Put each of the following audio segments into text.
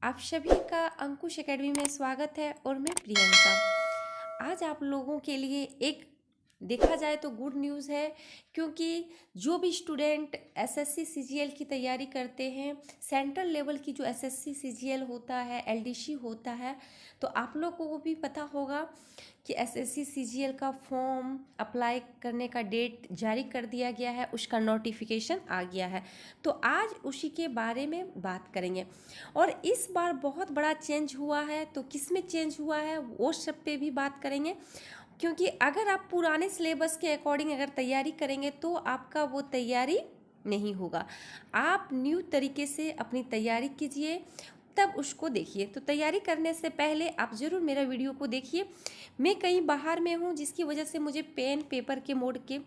आप सभी का अंकुश एकेडमी में स्वागत है और मैं प्रियंका। आज आप लोगों के लिए एक देखा जाए तो गुड न्यूज़ है, क्योंकि जो भी स्टूडेंट एसएससी सीजीएल की तैयारी करते हैं, सेंट्रल लेवल की जो एसएससी सीजीएल होता है, एलडीसी होता है, तो आप लोगों को भी पता होगा कि एसएससी सीजीएल का फॉर्म अप्लाई करने का डेट जारी कर दिया गया है, उसका नोटिफिकेशन आ गया है। तो आज उसी के बारे में बात करेंगे। और इस बार बहुत बड़ा चेंज हुआ है, तो किस में चेंज हुआ है वो सब पे भी बात करेंगे। क्योंकि अगर आप पुराने सिलेबस के अकॉर्डिंग अगर तैयारी करेंगे तो आपका वो तैयारी नहीं होगा। आप न्यू तरीके से अपनी तैयारी कीजिए, तब उसको देखिए। तो तैयारी करने से पहले आप ज़रूर मेरा वीडियो को देखिए। मैं कहीं बाहर में हूँ, जिसकी वजह से मुझे पेन पेपर के मोड के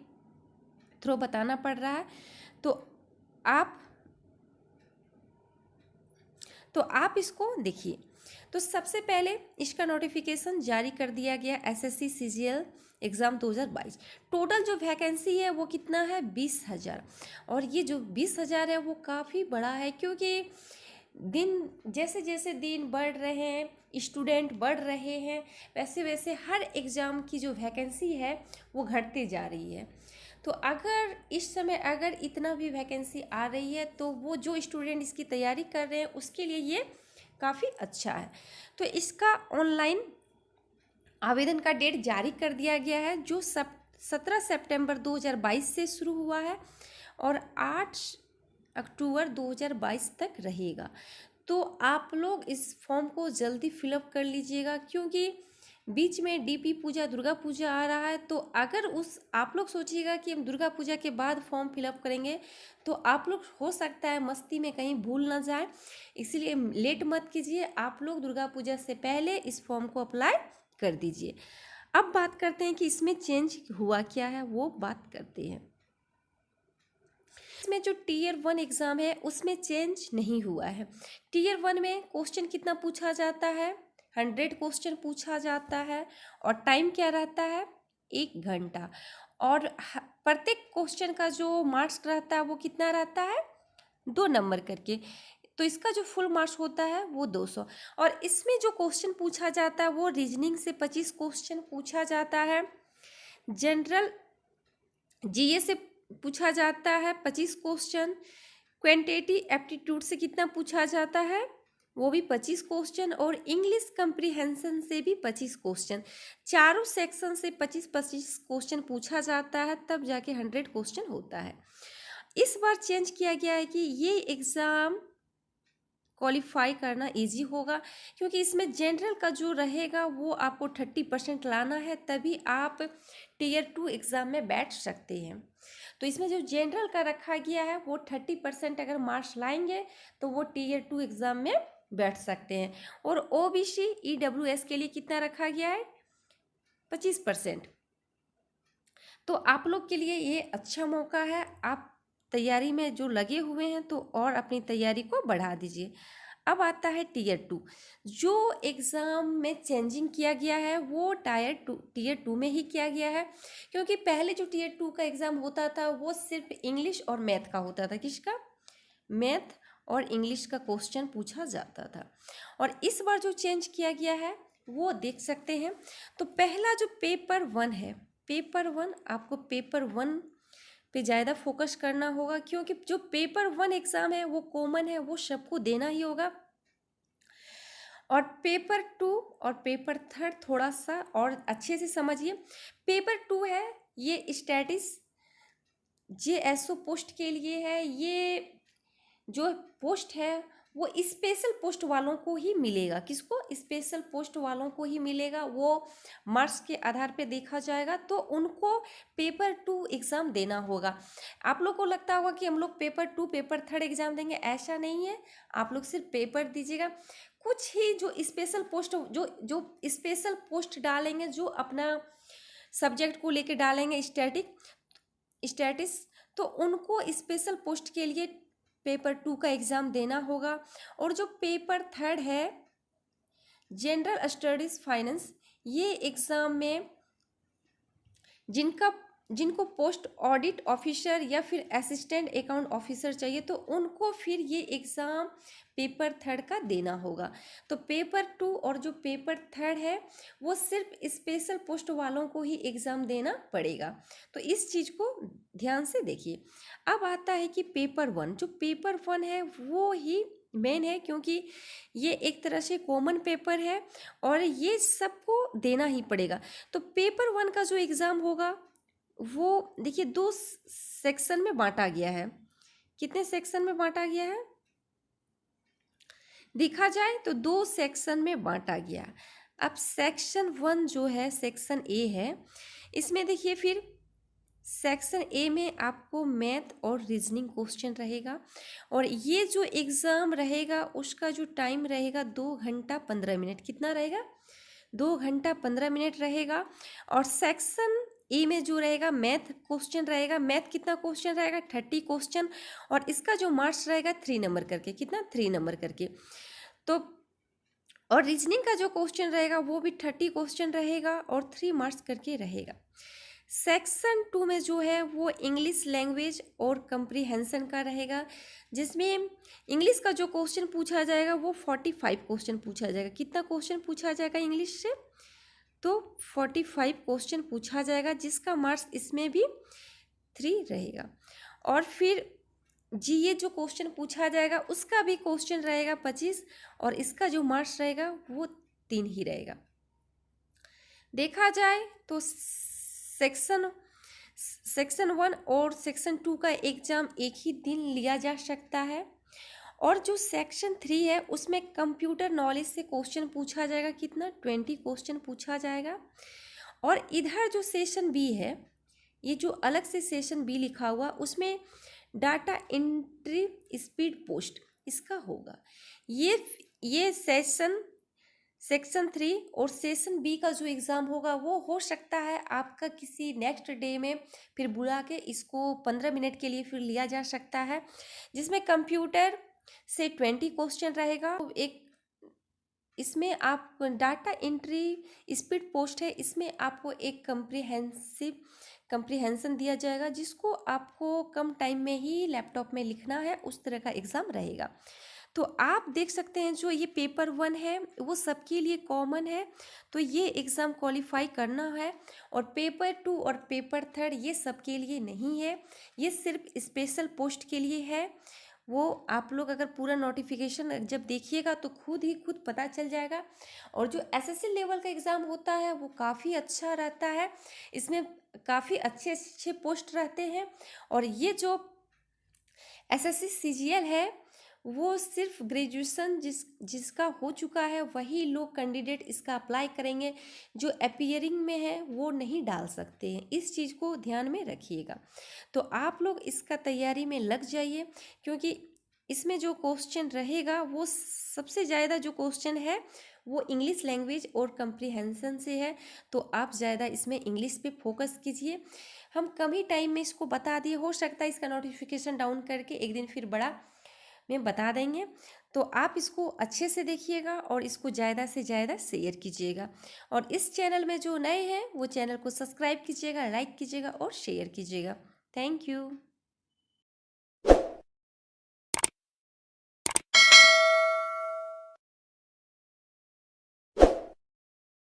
थ्रू बताना पड़ रहा है। तो आप इसको देखिए। तो सबसे पहले इसका नोटिफिकेशन जारी कर दिया गया एसएससी सीजीएल एग्ज़ाम 2022। टोटल जो वैकेंसी है वो कितना है, 20,000। और ये जो 20,000 है वो काफ़ी बड़ा है, क्योंकि दिन जैसे जैसे दिन बढ़ रहे हैं, स्टूडेंट बढ़ रहे हैं, वैसे वैसे हर एग्ज़ाम की जो वैकेंसी है वो घटते जा रही है। तो अगर इस समय अगर इतना भी वैकेंसी आ रही है, तो वो जो स्टूडेंट इसकी तैयारी कर रहे हैं उसके लिए ये काफ़ी अच्छा है। तो इसका ऑनलाइन आवेदन का डेट जारी कर दिया गया है, जो 17 सितंबर 2022 से शुरू हुआ है और 8 अक्टूबर 2022 तक रहेगा। तो आप लोग इस फॉर्म को जल्दी फिलअप कर लीजिएगा, क्योंकि बीच में डीपी पूजा, दुर्गा पूजा आ रहा है। तो अगर आप लोग सोचिएगा कि हम दुर्गा पूजा के बाद फॉर्म फिलअप करेंगे, तो आप लोग हो सकता है मस्ती में कहीं भूल ना जाए, इसलिए लेट मत कीजिए। आप लोग दुर्गा पूजा से पहले इस फॉर्म को अप्लाई कर दीजिए। अब बात करते हैं कि इसमें चेंज हुआ क्या है, वो बात करते हैं। इसमें जो टीयर 1 एग्ज़ाम है उसमें चेंज नहीं हुआ है। टीयर 1 में क्वेश्चन कितना पूछा जाता है, 100 क्वेश्चन पूछा जाता है और टाइम क्या रहता है, 1 घंटा। और प्रत्येक क्वेश्चन का जो मार्क्स रहता है वो कितना रहता है, 2 नंबर करके। तो इसका जो फुल मार्क्स होता है वो 200। और इसमें जो क्वेश्चन पूछा जाता है वो रीजनिंग से 25 क्वेश्चन पूछा जाता है, जनरल जीए से पूछा जाता है 25 क्वेश्चन, क्वांटिटेटिव एप्टीट्यूड से कितना पूछा जाता है, वो भी 25 क्वेश्चन, और इंग्लिश कंप्रीहेंशन से भी 25 क्वेश्चन। चारों सेक्शन से 25-25 क्वेश्चन पूछा जाता है, तब जाके 100 क्वेश्चन होता है। इस बार चेंज किया गया है कि ये एग्ज़ाम क्वालिफाई करना इजी होगा, क्योंकि इसमें जनरल का जो रहेगा वो आपको 30% लाना है, तभी आप टीयर 2 एग्ज़ाम में बैठ सकते हैं। तो इसमें जो जनरल का रखा गया है वो 30% अगर मार्क्स लाएंगे तो वो टीयर 2 एग्ज़ाम में बैठ सकते हैं। और ओबीसी ईडब्ल्यूएस के लिए कितना रखा गया है, 25%। तो आप लोग के लिए ये अच्छा मौका है। आप तैयारी में जो लगे हुए हैं तो और अपनी तैयारी को बढ़ा दीजिए। अब आता है टीयर 2। जो एग्ज़ाम में चेंजिंग किया गया है वो टीयर 2 में ही किया गया है, क्योंकि पहले जो टीयर 2 का एग्ज़ाम होता था वो सिर्फ इंग्लिश और मैथ का होता था। किसका, मैथ और इंग्लिश का क्वेश्चन पूछा जाता था। और इस बार जो चेंज किया गया है वो देख सकते हैं। तो पहला जो पेपर 1 है, पेपर 1 आपको पेपर 1 पे ज़्यादा फोकस करना होगा, क्योंकि जो पेपर 1 एग्ज़ाम है वो कॉमन है, वो सबको देना ही होगा। और पेपर 2 और पेपर 3 थोड़ा सा और अच्छे से समझिए। पेपर 2 है ये स्टैटिस जेएसओ पोस्ट के लिए है। ये जो पोस्ट है वो स्पेशल पोस्ट वालों को ही मिलेगा। किसको, स्पेशल पोस्ट वालों को ही मिलेगा। वो मार्क्स के आधार पे देखा जाएगा, तो उनको पेपर 2 एग्ज़ाम देना होगा। आप लोग को लगता होगा कि हम लोग पेपर 2 पेपर 3 एग्ज़ाम देंगे, ऐसा नहीं है। आप लोग सिर्फ पेपर दीजिएगा। कुछ ही जो स्पेशल पोस्ट जो स्पेशल पोस्ट डालेंगे, जो अपना सब्जेक्ट को लेके डालेंगे स्टैटिस, तो उनको स्पेशल पोस्ट के लिए पेपर 2 का एग्ज़ाम देना होगा। और जो पेपर 3 है जनरल स्टडीज़ फाइनेंस, ये एग्ज़ाम में जिनका जिनको पोस्ट ऑडिट ऑफिसर या फिर असिस्टेंट अकाउंट ऑफिसर चाहिए तो उनको फिर ये एग्ज़ाम पेपर थर्ड का देना होगा। तो पेपर 2 और जो पेपर थर्ड है वो सिर्फ स्पेशल पोस्ट वालों को ही एग्ज़ाम देना पड़ेगा। तो इस चीज़ को ध्यान से देखिए। अब आता है कि पेपर 1, जो पेपर 1 है वो ही मेन है, क्योंकि ये एक तरह से कॉमन पेपर है और ये सबको देना ही पड़ेगा। तो पेपर 1 का जो एग्ज़ाम होगा वो देखिए 2 सेक्शन में बांटा गया है। कितने सेक्शन में बांटा गया है? देखा जाए तो 2 सेक्शन में बांटा गया। अब सेक्शन 1 जो है, सेक्शन ए है, इसमें देखिए फिर सेक्शन ए में आपको मैथ और रीजनिंग क्वेश्चन रहेगा और ये जो एग्ज़ाम रहेगा उसका जो टाइम रहेगा 2 घंटा 15 मिनट। कितना रहेगा? 2 घंटा 15 मिनट रहेगा। और सेक्शन ए में जो रहेगा मैथ क्वेश्चन रहेगा। मैथ कितना क्वेश्चन रहेगा? 30 क्वेश्चन और इसका जो मार्क्स रहेगा 3 नंबर करके। कितना? 3 नंबर करके। तो और रीजनिंग का जो क्वेश्चन रहेगा वो भी 30 क्वेश्चन रहेगा और 3 मार्क्स करके रहेगा। सेक्शन 2 में जो है वो इंग्लिश लैंग्वेज और कंप्रीहेंशन का रहेगा, जिसमें इंग्लिश का जो क्वेश्चन पूछा जाएगा वो 45 क्वेश्चन पूछा जाएगा। कितना क्वेश्चन पूछा जाएगा इंग्लिश से? तो 45 क्वेश्चन पूछा जाएगा, जिसका मार्क्स इसमें भी 3 रहेगा। और फिर जीए जो क्वेश्चन पूछा जाएगा उसका भी क्वेश्चन रहेगा 25 और इसका जो मार्क्स रहेगा वो 3 ही रहेगा। देखा जाए तो सेक्शन 1 और सेक्शन 2 का एग्ज़ाम एक ही दिन लिया जा सकता है। और जो सेक्शन 3 है उसमें कंप्यूटर नॉलेज से क्वेश्चन पूछा जाएगा। कितना? 20 क्वेश्चन पूछा जाएगा। और इधर जो सेशन बी है, ये जो अलग से सेशन बी लिखा हुआ, उसमें डाटा एंट्री स्पीड पोस्ट इसका होगा। ये सेक्शन 3 और सेशन बी का जो एग्ज़ाम होगा वो हो सकता है आपका किसी नेक्स्ट डे में फिर बुला के इसको 15 मिनट के लिए फिर लिया जा सकता है, जिसमें कंप्यूटर से 20 क्वेश्चन रहेगा। एक इसमें आप डाटा एंट्री स्पीड पोस्ट है, इसमें आपको एक कंप्रीहेंशन दिया जाएगा जिसको आपको कम टाइम में ही लैपटॉप में लिखना है, उस तरह का एग्ज़ाम रहेगा। तो आप देख सकते हैं जो ये पेपर 1 है वो सबके लिए कॉमन है, तो ये एग्ज़ाम क्वालिफाई करना है। और पेपर 2 और पेपर 3 ये सबके लिए नहीं है, ये सिर्फ स्पेशल पोस्ट के लिए है। वो आप लोग अगर पूरा नोटिफिकेशन जब देखिएगा तो खुद पता चल जाएगा। और जो एसएससी लेवल का एग्ज़ाम होता है वो काफ़ी अच्छा रहता है, इसमें काफ़ी अच्छे अच्छे पोस्ट रहते हैं। और ये जो एसएससी सीजीएल है वो सिर्फ ग्रेजुएशन जिसका हो चुका है वही लोग कैंडिडेट इसका अप्लाई करेंगे, जो अपीयरिंग में है वो नहीं डाल सकते हैं। इस चीज़ को ध्यान में रखिएगा। तो आप लोग इसका तैयारी में लग जाइए, क्योंकि इसमें जो क्वेश्चन रहेगा वो सबसे ज़्यादा जो क्वेश्चन है वो इंग्लिश लैंग्वेज और कंप्रीहेंशन से है। तो आप ज़्यादा इसमें इंग्लिश पे फोकस कीजिए। हम कम ही टाइम में इसको बता दिए, हो सकता है इसका नोटिफिकेशन डाउन करके एक दिन फिर बड़ा में बता देंगे। तो आप इसको अच्छे से देखिएगा और इसको ज़्यादा से ज़्यादा शेयर कीजिएगा। और इस चैनल में जो नए हैं वो चैनल को सब्सक्राइब कीजिएगा, लाइक कीजिएगा और शेयर कीजिएगा। Thank you.